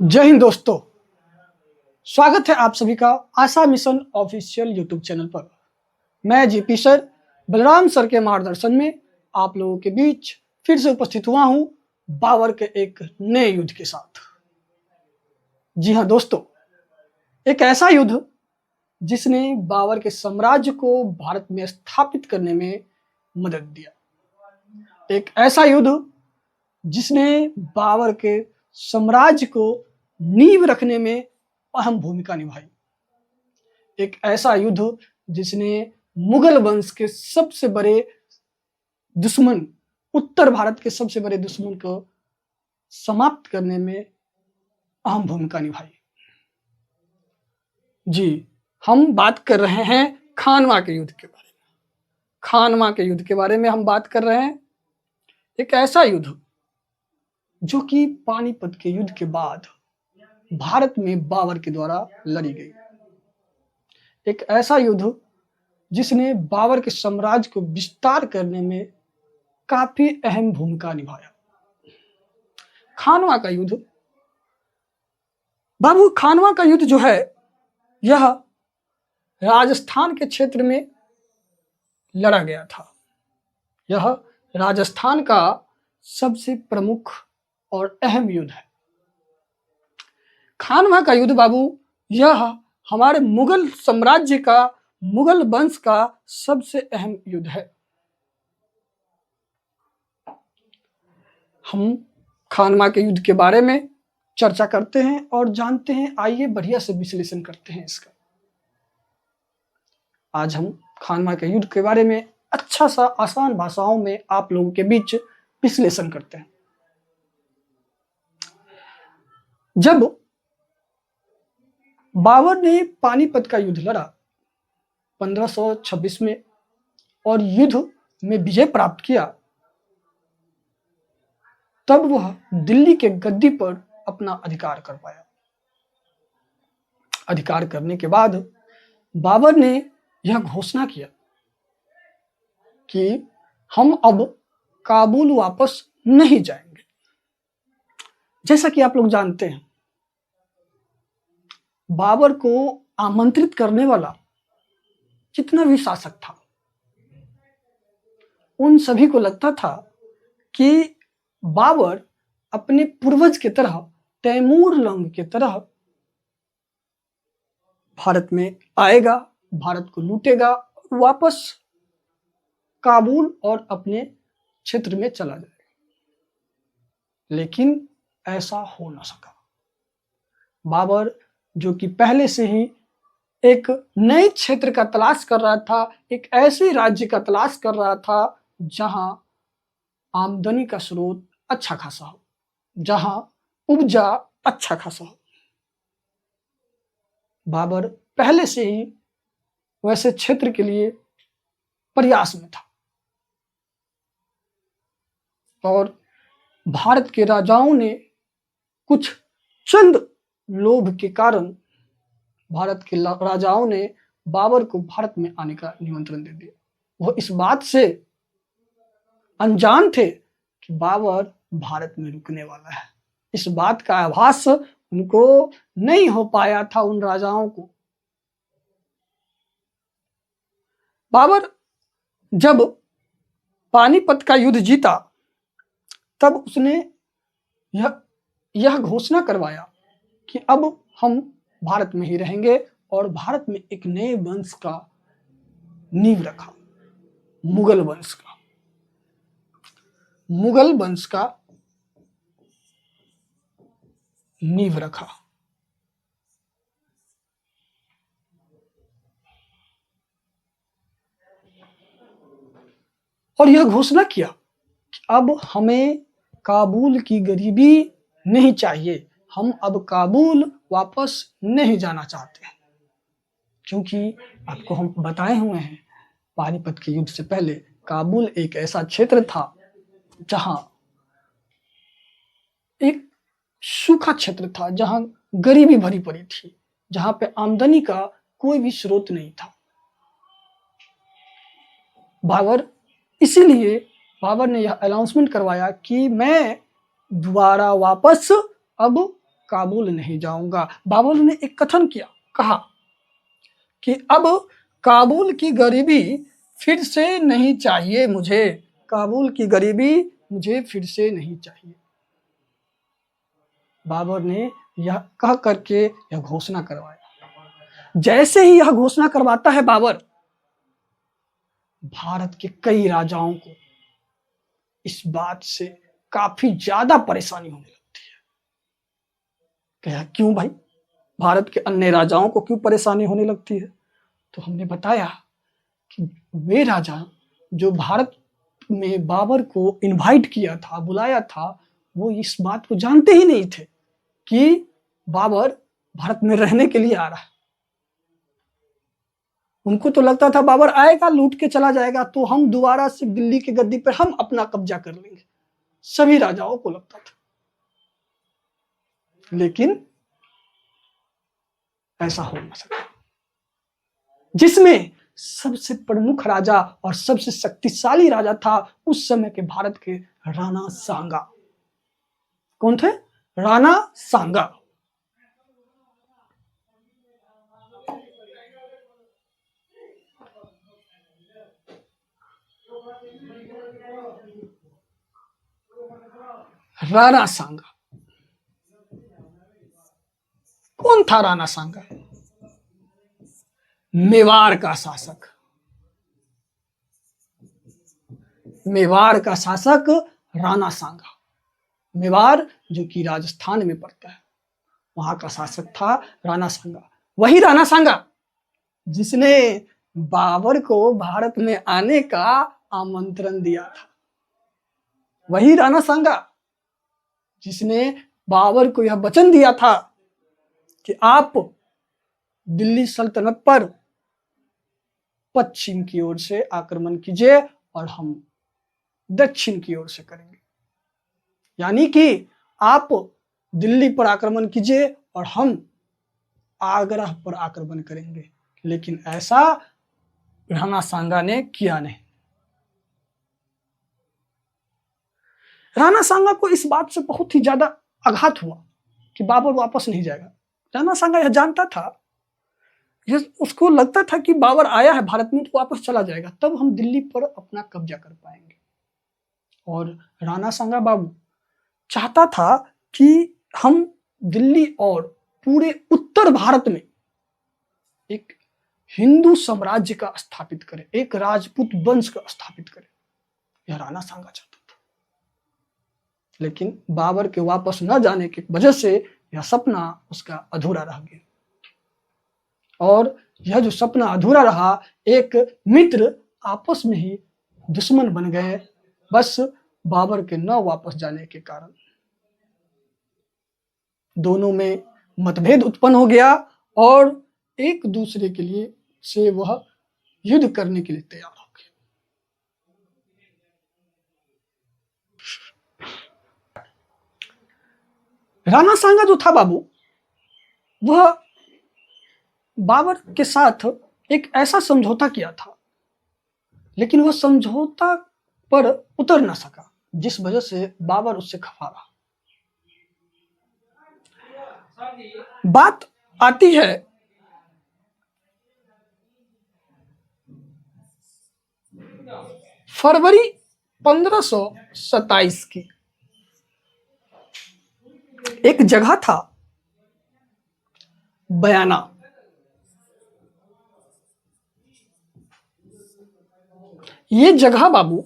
जय हिंद दोस्तों, स्वागत है आप सभी का आशा मिशन ऑफिशियल यूट्यूब चैनल पर। मैं जीपी सर बलराम सर के मार्गदर्शन में आप लोगों के बीच फिर से उपस्थित हुआ हूं बाबर के एक नए युद्ध के साथ। जी हां दोस्तों, एक ऐसा युद्ध जिसने बाबर के साम्राज्य को भारत में स्थापित करने में मदद दिया। एक ऐसा युद्ध जिसने बाबर के साम्राज्य को नींव रखने में अहम भूमिका निभाई। एक ऐसा युद्ध जिसने मुगल वंश के सबसे बड़े दुश्मन, उत्तर भारत के सबसे बड़े दुश्मन को समाप्त करने में अहम भूमिका निभाई। जी, हम बात कर रहे हैं खानवा के युद्ध के बारे में। खानवा के युद्ध के बारे में हम बात कर रहे हैं। एक ऐसा युद्ध जो कि पानीपत के युद्ध के बाद भारत में बाबर के द्वारा लड़ी गई। एक ऐसा युद्ध जिसने बाबर के साम्राज्य को विस्तार करने में काफी अहम भूमिका निभाया। खानवा का युद्ध, बाबू खानवा का युद्ध जो है यह राजस्थान के क्षेत्र में लड़ा गया था। यह राजस्थान का सबसे प्रमुख और अहम युद्ध है। खानवा का युद्ध बाबू, यह हमारे मुगल साम्राज्य का, मुगल वंश का सबसे अहम युद्ध है। हम खानवा के युद्ध के बारे में चर्चा करते हैं और जानते हैं। आइए बढ़िया से विश्लेषण करते हैं इसका। आज हम खानवा के युद्ध के बारे में अच्छा सा आसान भाषाओं में आप लोगों के बीच विश्लेषण करते हैं। जब बाबर ने पानीपत का युद्ध लड़ा 1526 में और युद्ध में विजय प्राप्त किया, तब वह दिल्ली के गद्दी पर अपना अधिकार कर पाया। अधिकार करने के बाद बाबर ने यह घोषणा किया कि हम अब काबुल वापस नहीं जाएंगे। जैसा कि आप लोग जानते हैं, बाबर को आमंत्रित करने वाला जितना भी शासक था, उन सभी को लगता था कि बाबर अपने पूर्वज की तरह, तैमूर लंग की तरह भारत में आएगा, भारत को लूटेगा, वापस काबुल और अपने क्षेत्र में चला जाएगा। लेकिन ऐसा हो न सका। बाबर, जो कि पहले से ही एक नए क्षेत्र का तलाश कर रहा था, एक ऐसे राज्य का तलाश कर रहा था जहां आमदनी का स्रोत अच्छा खासा हो, जहां उपजा अच्छा खासा हो। बाबर पहले से ही वैसे क्षेत्र के लिए प्रयास में था और भारत के राजाओं ने कुछ चंद लोभ के कारण, भारत के राजाओं ने बाबर को भारत में आने का निमंत्रण दे दिया। वो इस बात से अनजान थे कि बाबर भारत में रुकने वाला है। इस बात का आभास उनको नहीं हो पाया था, उन राजाओं को। बाबर जब पानीपत का युद्ध जीता, तब उसने यह घोषणा करवाया कि अब हम भारत में ही रहेंगे और भारत में एक नए वंश का नींव रखा, मुगल वंश का। मुगल वंश का नींव रखा। और यह घोषणा किया कि अब हमें काबुल की गरीबी नहीं चाहिए, हम अब काबुल वापस नहीं जाना चाहते हैं। क्योंकि आपको हम बताए हुए हैं, पानीपत के युद्ध से पहले काबुल एक ऐसा क्षेत्र था जहां एक सूखा क्षेत्र था, जहां गरीबी भरी पड़ी थी, जहां पे आमदनी का कोई भी स्रोत नहीं था। इसीलिए बाबर ने यह अनाउंसमेंट करवाया कि मैं दोबारा वापस अब काबुल नहीं जाऊंगा। बाबर ने एक कथन किया, कहा कि अब काबुल की गरीबी फिर से नहीं चाहिए मुझे, काबुल की गरीबी मुझे फिर से नहीं चाहिए। बाबर ने यह कह करके यह घोषणा करवाया। जैसे ही यह घोषणा करवाता है बाबर, भारत के कई राजाओं को इस बात से काफी ज्यादा परेशानी होने लगती है। क्या, क्यों भाई, भारत के अन्य राजाओं को क्यों परेशानी होने लगती है? तो हमने बताया कि वे राजा जो भारत में बाबर को इनवाइट किया था, बुलाया था, वो इस बात को जानते ही नहीं थे कि बाबर भारत में रहने के लिए आ रहा है। उनको तो लगता था बाबर आएगा, लूट के चला जाएगा, तो हम दोबारा से दिल्ली की गद्दी पर हम अपना कब्जा कर लेंगे। सभी राजाओं को लगता था, लेकिन ऐसा हो ना सका। जिसमें सबसे प्रमुख राजा और सबसे शक्तिशाली राजा था उस समय के भारत के राणा सांगा। कौन थे? राणा सांगा। राणा सांगा कौन था? राणा सांगा मेवाड़ का शासक, मेवाड़ का शासक राणा सांगा। मेवाड़ जो कि राजस्थान में पड़ता है, वहां का शासक था राणा सांगा। वही राणा सांगा जिसने बाबर को भारत में आने का आमंत्रण दिया था। वही राणा सांगा जिसने बाबर को यह वचन दिया था कि आप दिल्ली सल्तनत पर पश्चिम की ओर से आक्रमण कीजिए और हम दक्षिण की ओर से करेंगे। यानी कि आप दिल्ली पर आक्रमण कीजिए और हम आगरा पर आक्रमण करेंगे। लेकिन ऐसा राणा सांगा ने किया नहीं। राणा सांगा को इस बात से बहुत ही ज्यादा आघात हुआ कि बाबर वापस नहीं जाएगा। राणा सांगा यह जानता था, उसको लगता था कि बाबर आया है भारत में तो वापस चला जाएगा, तब हम दिल्ली पर अपना कब्जा कर पाएंगे। और राणा सांगा बाबू चाहता था कि हम दिल्ली और पूरे उत्तर भारत में एक हिंदू साम्राज्य का स्थापित करें, एक राजपूत वंश का स्थापित करें। यह राणा सांगा चाहता था। लेकिन बाबर के वापस न जाने की वजह से यह सपना उसका अधूरा रह गया। और यह जो सपना अधूरा रहा, एक मित्र आपस में ही दुश्मन बन गए, बस बाबर के न वापस जाने के कारण। दोनों में मतभेद उत्पन्न हो गया और एक दूसरे के लिए से वह युद्ध करने के लिए तैयार हो गए। राणा सांगा जो था बाबू, वह बाबर के साथ एक ऐसा समझौता किया था, लेकिन वह समझौता पर उतर ना सका, जिस वजह से बाबर उससे खफा रहा। बात आती है फरवरी 1527 की। एक जगह था बयाना, ये जगह बाबू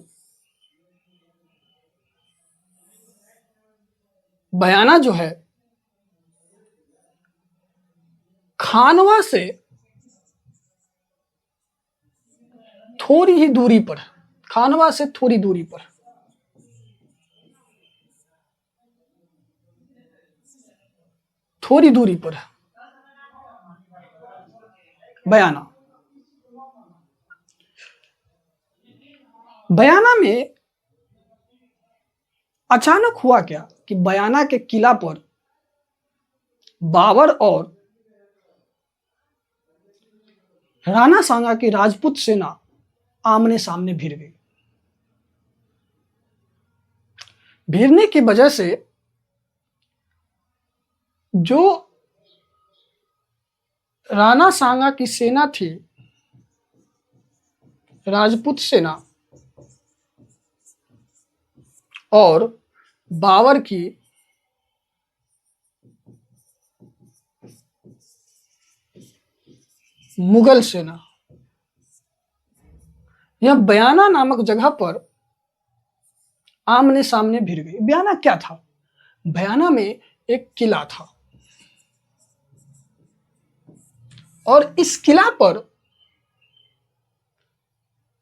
बयाना जो है खानवा से थोड़ी ही दूरी पर, खानवा से थोड़ी दूरी पर थोड़ी दूरी पर बयाना। बयाना में अचानक हुआ क्या कि बयाना के किला पर बाबर और राणा सांगा की राजपूत सेना आमने सामने भिड़ गई। भिड़ने की वजह से जो राणा सांगा की सेना थी, राजपूत सेना, और बाबर की मुगल सेना, यह बयाना नामक जगह पर आमने सामने भिड़ गई। बयाना क्या था? बयाना में एक किला था, और इस किला पर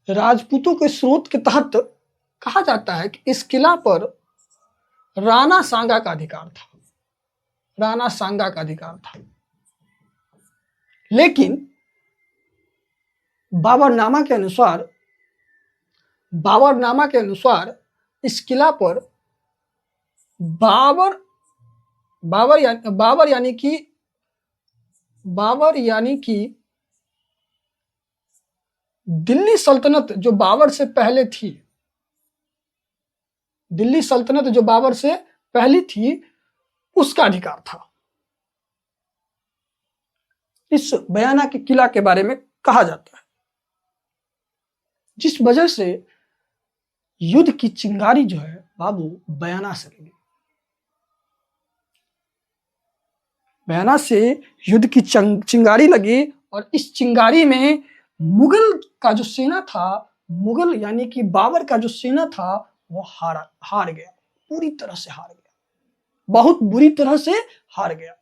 राजपूतों के स्रोत के तहत कहा जाता है कि इस किला पर राणा सांगा का अधिकार था। राणा सांगा का अधिकार था। लेकिन बाबरनामा के अनुसार इस किला पर बाबर यानी कि दिल्ली सल्तनत जो बाबर से पहले थी, दिल्ली सल्तनत जो बाबर से पहली थी, उसका अधिकार था। इस बयाना के किला के बारे में कहा जाता है, जिस वजह से युद्ध की चिंगारी जो है बाबू बयाना से लगी। बयाना से युद्ध की चिंगारी लगी, और इस चिंगारी में मुगल का जो सेना था, मुगल यानी कि बाबर का जो सेना था, वो हार गया, पूरी तरह से हार गया, बहुत बुरी तरह से हार गया,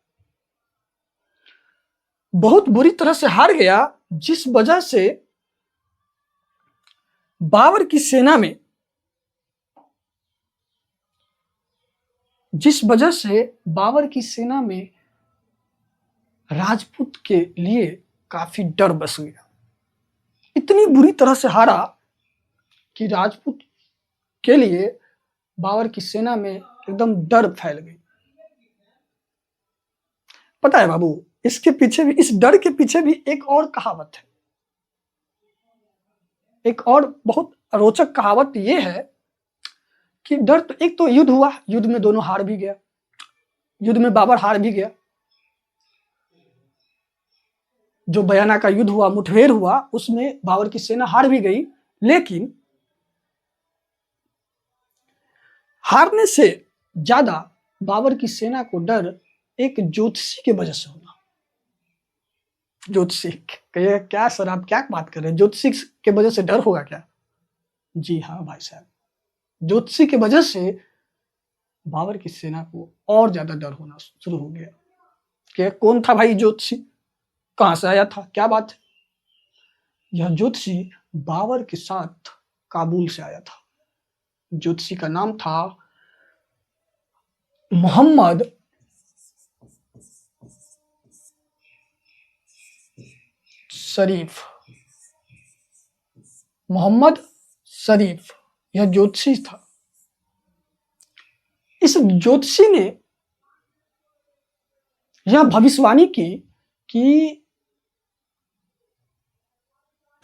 बहुत बुरी तरह से हार गया, जिस वजह से बाबर की सेना में राजपूत के लिए काफी डर बस गया। इतनी बुरी तरह से हारा कि राजपूत के लिए बाबर की सेना में एकदम डर फैल गई। पता है बाबू, इसके पीछे भी, इस डर के पीछे भी एक और कहावत है। एक और बहुत रोचक कहावत यह है कि डर तो, एक तो युद्ध हुआ, युद्ध में दोनों हार भी गया, युद्ध में बाबर हार भी गया। जो बयाना का युद्ध हुआ, मुठभेड़ हुआ, उसमें बाबर की सेना हार भी गई। लेकिन हारने से ज्यादा बाबर की सेना को डर एक ज्योतिषी के वजह से होना। ज्योतिषी कहिए, क्या सर आप क्या बात कर रहे हैं, ज्योतिषी के वजह से डर होगा क्या? जी हाँ भाई साहब, ज्योतिषी के वजह से बाबर की सेना को और ज्यादा डर होना शुरू हो गया। कि कौन था भाई ज्योतिषी, कहां से आया था, क्या बात है? यह ज्योतिषी बाबर के साथ काबुल से आया था। ज्योतिषी का नाम था मोहम्मद शरीफ। मोहम्मद शरीफ यह ज्योतिषी था। इस ज्योतिषी ने यह भविष्यवाणी की कि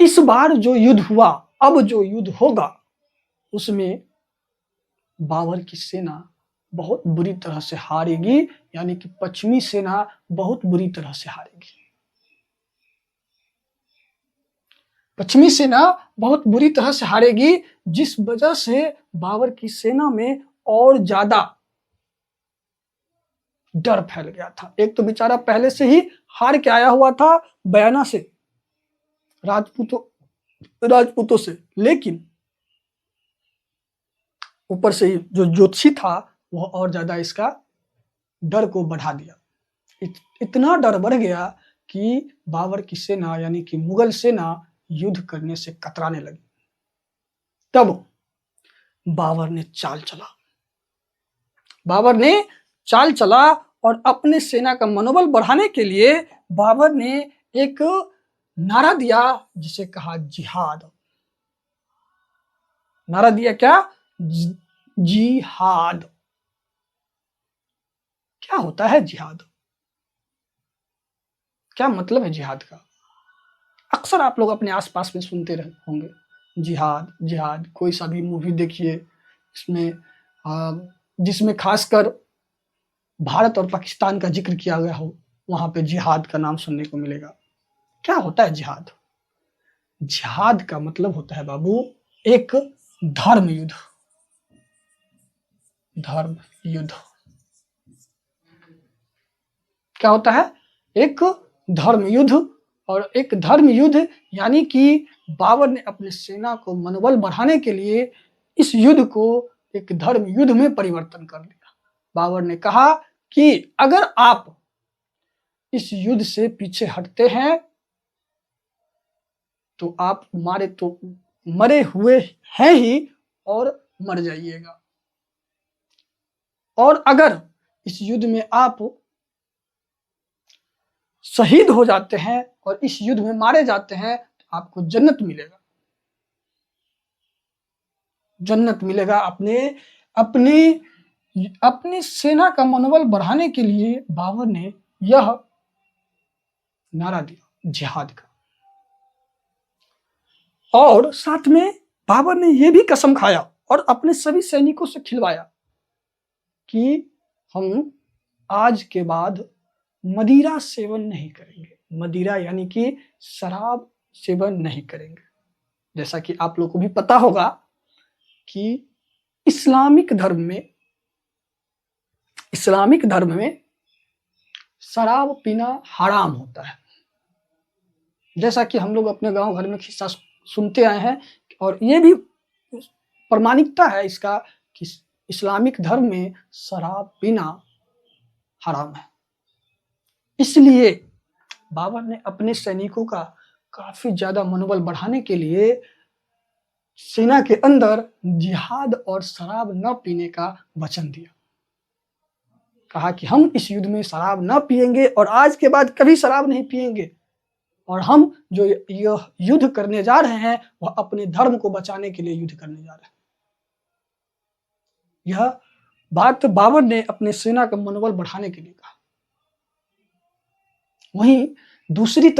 इस बार जो युद्ध हुआ, अब जो युद्ध होगा, उसमें बाबर की सेना बहुत बुरी तरह से हारेगी, यानी कि पश्चिमी सेना बहुत बुरी तरह से हारेगी। पश्चिमी सेना बहुत बुरी तरह से हारेगी, जिस वजह से बाबर की सेना में और ज्यादा डर फैल गया था। एक तो बेचारा पहले से ही हार के आया हुआ था बयाना से, राजपूतों से, लेकिन ऊपर से जो ज्योतिषी था वह और ज्यादा इसका डर को बढ़ा दिया। इतना डर बढ़ गया कि बाबर की सेना यानी कि मुगल सेना युद्ध करने से कतराने लगी। तब बाबर ने चाल चला और अपने सेना का मनोबल बढ़ाने के लिए बाबर ने एक नारा दिया, जिसे कहा जिहाद। नारा दिया क्या? जिहाद। क्या होता है जिहाद? क्या मतलब है जिहाद का? अक्सर आप लोग अपने आसपास में सुनते होंगे, जिहाद जिहाद। कोई सा भी मूवी देखिए, इसमें जिसमें खासकर भारत और पाकिस्तान का जिक्र किया गया हो, वहां पे जिहाद का नाम सुनने को मिलेगा। क्या होता है जिहाद? जिहाद का मतलब होता है बाबू एक धर्म युद्ध। धर्म युद्ध क्या होता है? एक धर्म युद्ध। और एक धर्म युद्ध यानी कि बाबर ने अपनी सेना को मनोबल बढ़ाने के लिए इस युद्ध को एक धर्म युद्ध में परिवर्तन कर दिया। बाबर ने कहा कि अगर आप इस युद्ध से पीछे हटते हैं तो आप मरे हुए हैं ही और मर जाइएगा, और अगर इस युद्ध में आप शहीद हो जाते हैं और इस युद्ध में मारे जाते हैं तो आपको जन्नत मिलेगा। जन्नत मिलेगा। अपनी सेना का मनोबल बढ़ाने के लिए बाबर ने यह नारा दिया जिहाद का। और साथ में बाबर ने यह भी कसम खाया और अपने सभी सैनिकों से खिलवाया कि हम आज के बाद मदिरा सेवन नहीं करेंगे। मदिरा यानी कि शराब सेवन नहीं करेंगे। जैसा कि आप लोगों को भी पता होगा कि इस्लामिक धर्म में शराब पीना हराम होता है। जैसा कि हम लोग अपने गांव घर में किस्सा सुनते आए हैं, और ये भी प्रमाणिकता है इसका कि इस्लामिक धर्म में शराब पीना हराम है। इसलिए बाबर ने अपने सैनिकों का काफी ज्यादा मनोबल बढ़ाने के लिए सेना के अंदर जिहाद और शराब न पीने का वचन दिया। कहा कि हम इस युद्ध में शराब न पिएंगे और आज के बाद कभी शराब नहीं पिएंगे, और हम जो यह युद्ध करने जा रहे हैं वह अपने धर्म को बचाने के लिए युद्ध करने जा रहे हैं। यह बात बाबर ने अपने सेना का मनोबल बढ़ाने के लिए कहा। वहीं दूसरी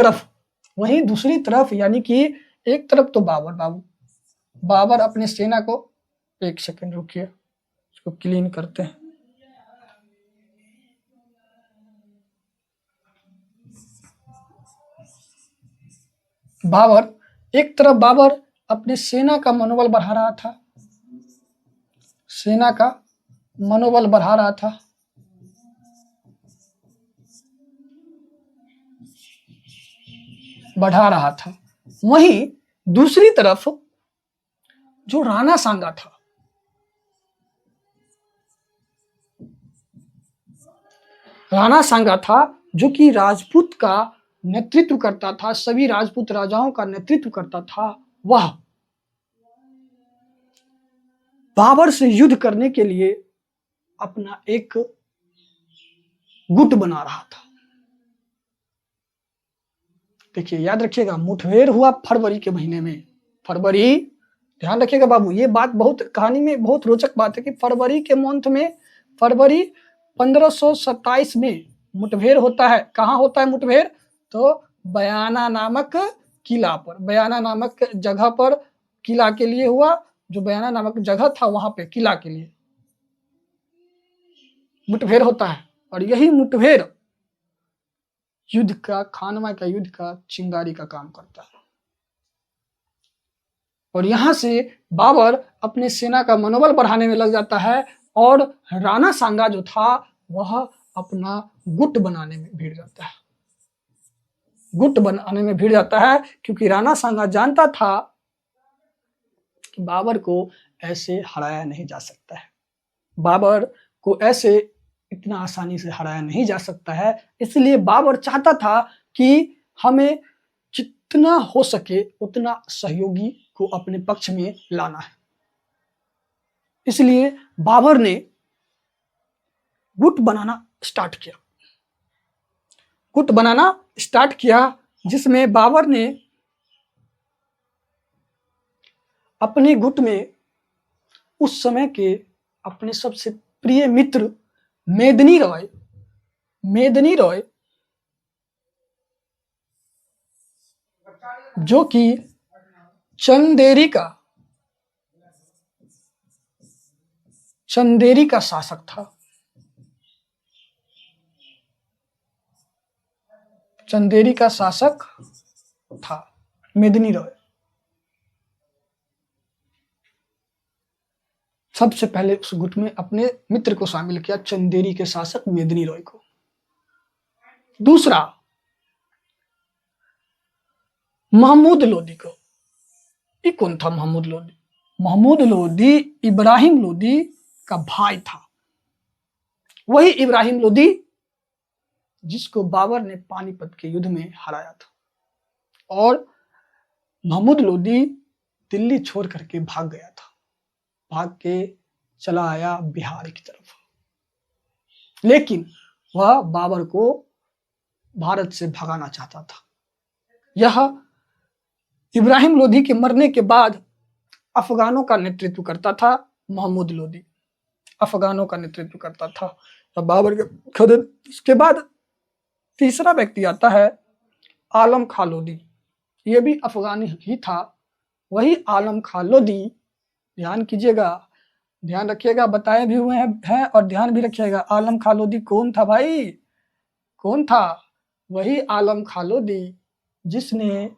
तरफ यानी कि एक तरफ तो बाबर अपने सेना को, एक सेकंड रुकिए, इसको क्लीन करते हैं। एक तरफ बाबर अपने सेना का मनोबल बढ़ा रहा था, वहीं दूसरी तरफ जो राणा सांगा था जो कि राजपूत का नेतृत्व करता था, सभी राजपूत राजाओं का नेतृत्व करता था, वह बाबर से युद्ध करने के लिए अपना एक गुट बना रहा था। देखिए, याद रखिएगा, मुठभेड़ हुआ फरवरी के महीने में। ध्यान रखिएगा बाबू, ये बात कहानी में बहुत रोचक बात है कि फरवरी के मंथ में, फरवरी 1527 में मुठभेड़ होता है। कहाँ होता है मुठभेड़? तो बयाना नामक किला पर, बयाना नामक जगह पर किला के लिए हुआ। जो बयाना नामक जगह था वहां पे किला के लिए मुठभेड़ होता है, और यही मुठभेड़ खानवा का युद्ध का चिंगारी का काम करता है। और यहां से बाबर अपने सेना का मनोबल बढ़ाने में लग जाता है, और राणा सांगा जो था वह अपना गुट बनाने में भिड़ जाता है, क्योंकि राणा सांगा जानता था कि बाबर को ऐसे हराया नहीं जा सकता है। बाबर को ऐसे इतना आसानी से हराया नहीं जा सकता है। इसलिए बाबर चाहता था कि हमें जितना हो सके उतना सहयोगी को अपने पक्ष में लाना है। इसलिए बाबर ने गुट बनाना स्टार्ट किया, जिसमें बाबर ने अपने गुट में उस समय के अपने सबसे प्रिय मित्र मेदिनी रॉय जो कि चंदेरी का शासक था, चंदेरी का शासक था मेदिनी रॉय। सबसे पहले उस गुट में अपने मित्र को शामिल किया, चंदेरी के शासक मेदिनी रॉय को। दूसरा, महमूद लोदी को। ये कौन था महमूद लोदी? महमूद लोदी इब्राहिम लोदी का भाई था। वही इब्राहिम लोदी जिसको बाबर ने पानीपत के युद्ध में हराया था। और महमूद लोदी दिल्ली छोड़ करके भाग गया था, भाग के चला आया बिहार की तरफ। लेकिन वह बाबर को भारत से भगाना चाहता था। यह इब्राहिम लोदी के मरने के बाद अफगानों का नेतृत्व करता था। महमूद लोदी अफगानों का नेतृत्व करता था और बाबर के खुद। उसके बाद तीसरा व्यक्ति आता है आलम खां लोदी। ये भी अफगानी ही था। वही आलम खां लोदी, ध्यान कीजिएगा, ध्यान रखिएगा, बताए भी हुए हैं और ध्यान भी रखिएगा। आलम खां लोदी कौन था भाई? कौन था? वही आलम खां लोदी जिसने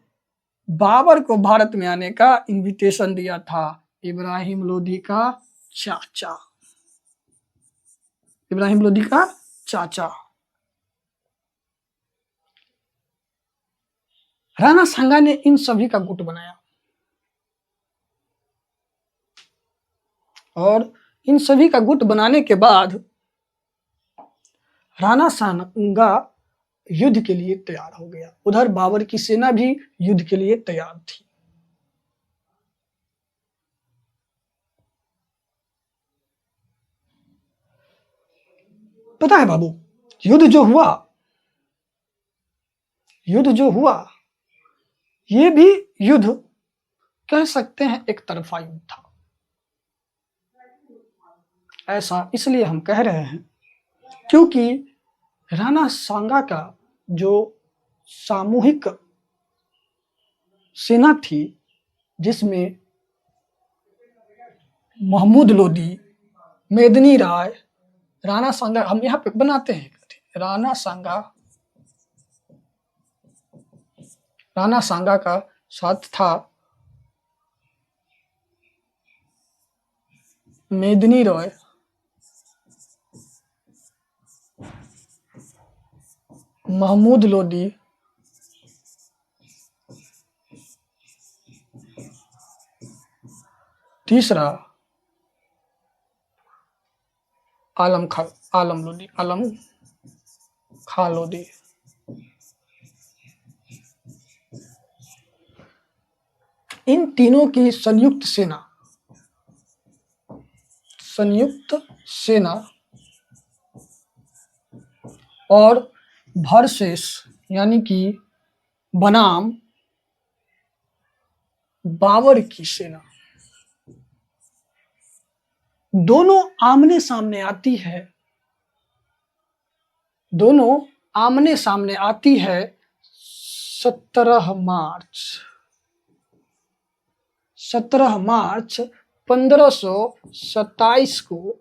बाबर को भारत में आने का इनविटेशन दिया था। इब्राहिम लोदी का चाचा, इब्राहिम लोदी का चाचा। राणा सांगा ने इन सभी का गुट बनाया और इन सभी का गुट बनाने के बाद राणा सांगा युद्ध के लिए तैयार हो गया। उधर बाबर की सेना भी युद्ध के लिए तैयार थी। पता है बाबू, युद्ध जो हुआ ये भी युद्ध कह सकते हैं एक तरफा युद्ध था। ऐसा इसलिए हम कह रहे हैं क्योंकि राणा सांगा का जो सामूहिक सेना थी, जिसमें महमूद लोदी, मेदिनी राय, राणा सांगा, हम यहाँ पे बनाते हैं राणा सांगा का साथ था मेदिनी रॉय, महमूद लोदी, तीसरा आलम खां लोदी। इन तीनों की संयुक्त सेना और वर्सेस यानी कि बनाम बाबर की सेना दोनों आमने सामने आती है। 17 मार्च 1527 को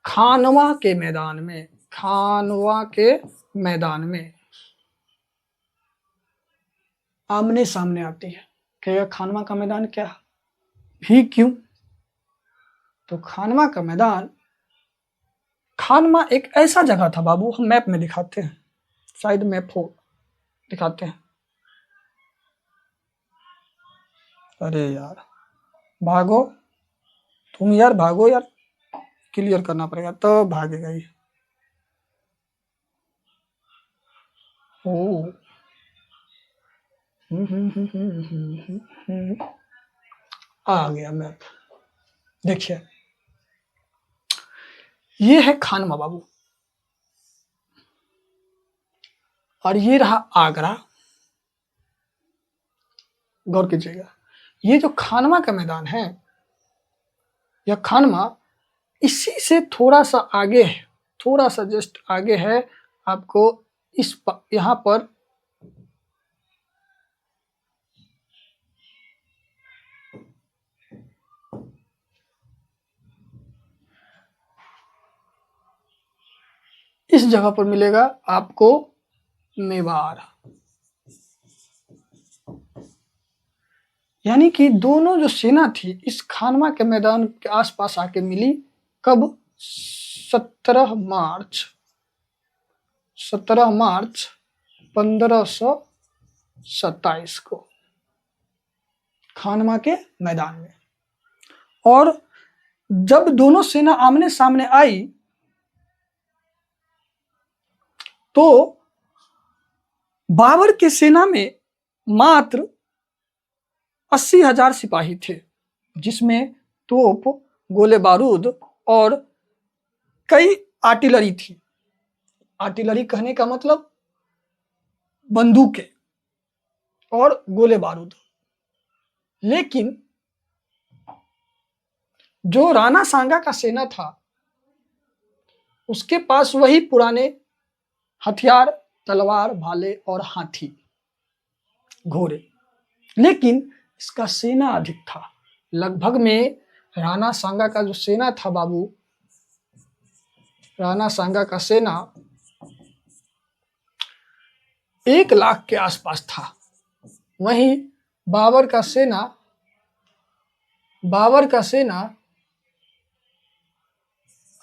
खानवा के मैदान में आमने सामने आती है। क्या खानवा का मैदान क्या भी क्यों? तो खानवा का मैदान, खानवा एक ऐसा जगह था बाबू, हम मैप में दिखाते हैं, शायद मैप हो, दिखाते हैं। अरे यार भागो तुम, यार भागो यार, क्लियर करना पड़ेगा तो भागेगा ये। ओ आ गया मैप, देखिए ये है खानवा बाबू और ये रहा आगरा। गौर कीजिएगा, ये जो खानवा का मैदान है, यह खानवा इसी से थोड़ा सा आगे है, थोड़ा सा जस्ट आगे है। आपको यहाँ पर इस जगह पर मिलेगा आपको मेवाड़। यानी कि दोनों जो सेना थी इस खानवा के मैदान के आसपास आके मिली। कब? 17 मार्च 1527 को खानवा के मैदान में। और जब दोनों सेना आमने सामने आई तो बाबर की सेना में मात्र 80,000 सिपाही थे, जिसमें तोप, गोले बारूद और कई आर्टिलरी थी। आर्टिलरी कहने का मतलब बंदूकें और गोले बारूद। लेकिन जो राणा सांगा का सेना था उसके पास वही पुराने हथियार, तलवार, भाले और हाथी, घोड़े। लेकिन इसका सेना अधिक था। लगभग में राणा सांगा का जो सेना था बाबू, राणा सांगा का सेना 1 लाख के आसपास था। वहीं बाबर का सेना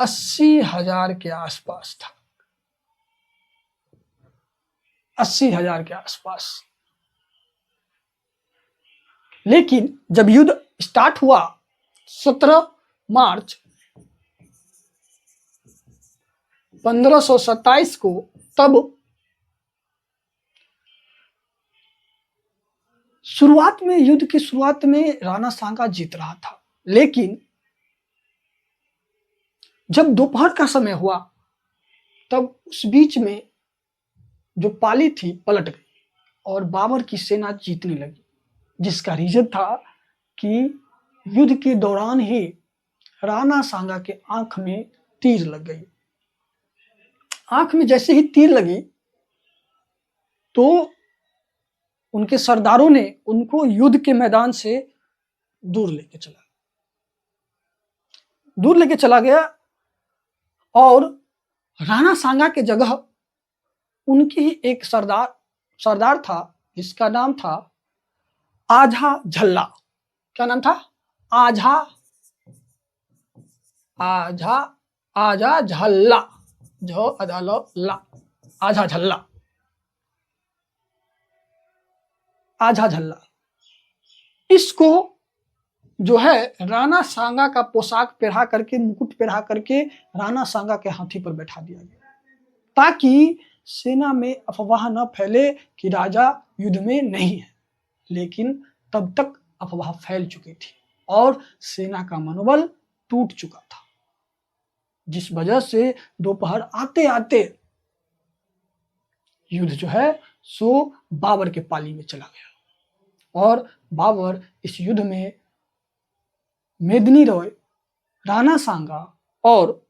80,000 के आसपास था। 80,000 के आसपास। लेकिन जब युद्ध स्टार्ट हुआ 17 मार्च 1527 को, तब युद्ध की शुरुआत में राणा सांगा जीत रहा था। लेकिन जब दोपहर का समय हुआ तब उस बीच में जो पाली थी पलट गई और बाबर की सेना जीतने लगी, जिसका रीजन था कि युद्ध के दौरान ही राणा सांगा के आंख में तीर लग गई। आंख में जैसे ही तीर लगी तो उनके सरदारों ने उनको युद्ध के मैदान से दूर लेके चला गया और राणा सांगा के जगह उनकी ही एक सरदार था जिसका नाम था आझा झल्ला। क्या नाम था? आझा झल्ला, जो अदालो ला, आझा झल्ला। इसको जो है राणा सांगा का पोशाक पहना करके, मुकुट पहना करके राणा सांगा के हाथी पर बैठा दिया गया, ताकि सेना में अफवाह न फैले कि राजा युद्ध में नहीं है। लेकिन तब तक अफवाह फैल चुकी थी और सेना का मनोबल टूट चुका था, जिस वजह से दोपहर आते आते युद्ध जो है सो बाबर के पाली में चला गया। और बाबर इस युद्ध में मेदिनी रॉय, राणा सांगा और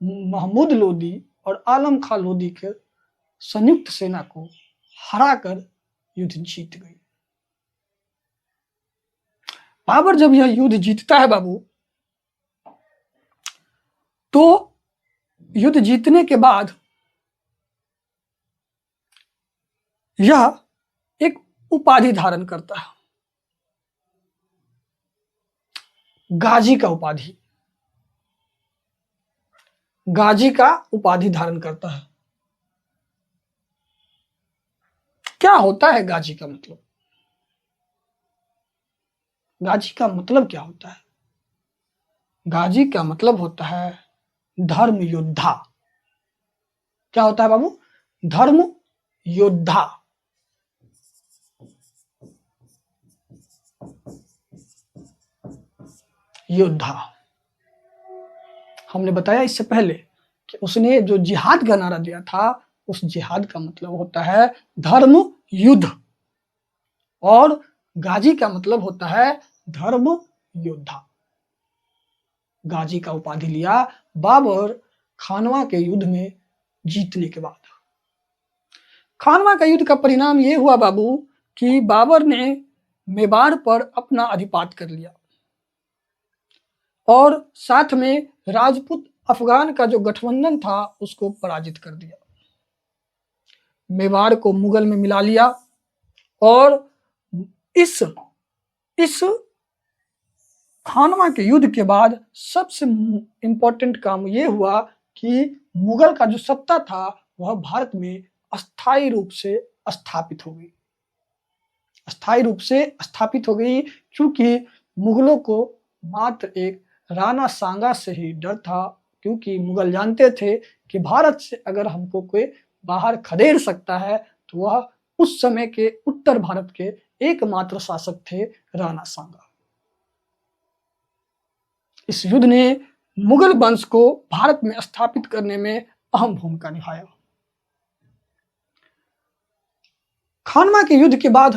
महमूद लोदी और आलम खां लोदी के संयुक्त सेना को हराकर युद्ध जीत गई। बाबर जब यह युद्ध जीतता है बाबू, तो युद्ध जीतने के बाद यह एक उपाधि धारण करता है, गाजी का उपाधि धारण करता है। क्या होता है गाजी का मतलब? गाजी का मतलब क्या होता है? गाजी का मतलब होता है धर्म योद्धा। क्या होता है बाबू? धर्म योद्धा। हमने बताया इससे पहले कि उसने जो जिहाद का नारा दिया था, उस जिहाद का मतलब होता है धर्म युद्ध, और गाजी का मतलब होता है धर्म योद्धा। गाजी का उपाधि लिया बाबर खानवा के युद्ध में जीतने के बाद। खानवा का युद्ध का परिणाम यह हुआ बाबू कि बाबर ने मेवाड़ पर अपना अधिपत्य कर लिया और साथ में राजपूत अफगान का जो गठबंधन था उसको पराजित कर दिया। मेवाड़ को मुगल में मिला लिया। और इस खानवा के युद्ध के बाद सबसे इंपॉर्टेंट काम यह हुआ कि मुगल का जो सत्ता था वह भारत में अस्थायी रूप से स्थापित हो गई। अस्थायी रूप से स्थापित हो गई क्योंकि मुगलों को मात्र एक राणा सांगा से ही डर था, क्योंकि मुगल जानते थे कि भारत से अगर हमको कोई बाहर खदेड़ सकता है तो वह उस समय के उत्तर भारत के एकमात्र शासक थे राणा सांगा। इस युद्ध ने मुगल वंश को भारत में स्थापित करने में अहम भूमिका निभाया। खानवा के युद्ध के बाद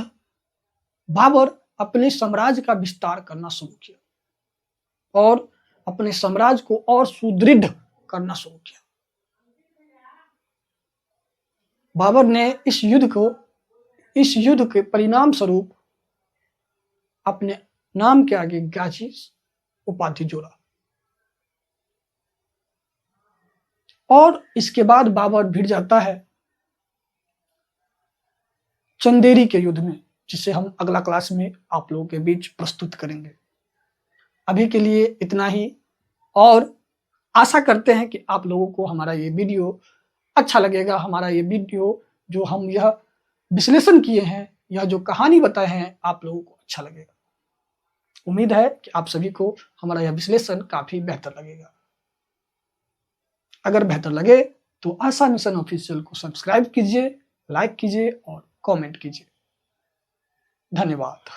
बाबर अपने साम्राज्य का विस्तार करना शुरू किया और अपने साम्राज्य को और सुदृढ़ करना शुरू किया। बाबर ने इस युद्ध के परिणाम स्वरूप अपने नाम के आगे गाजी उपाधि जोड़ा। और इसके बाद बाबर भिड़ जाता है चंदेरी के युद्ध में, जिसे हम अगला क्लास में आप लोगों के बीच प्रस्तुत करेंगे। अभी के लिए इतना ही, और आशा करते हैं कि आप लोगों को हमारा ये वीडियो अच्छा लगेगा। हमारा ये वीडियो जो हम यह विश्लेषण किए हैं, यह जो कहानी बताए हैं, आप लोगों को अच्छा लगेगा। उम्मीद है कि आप सभी को हमारा यह विश्लेषण काफी बेहतर लगेगा। अगर बेहतर लगे तो आशा मिशन ऑफिशियल को सब्सक्राइब कीजिए, लाइक कीजिए और कमेंट कीजिए। धन्यवाद।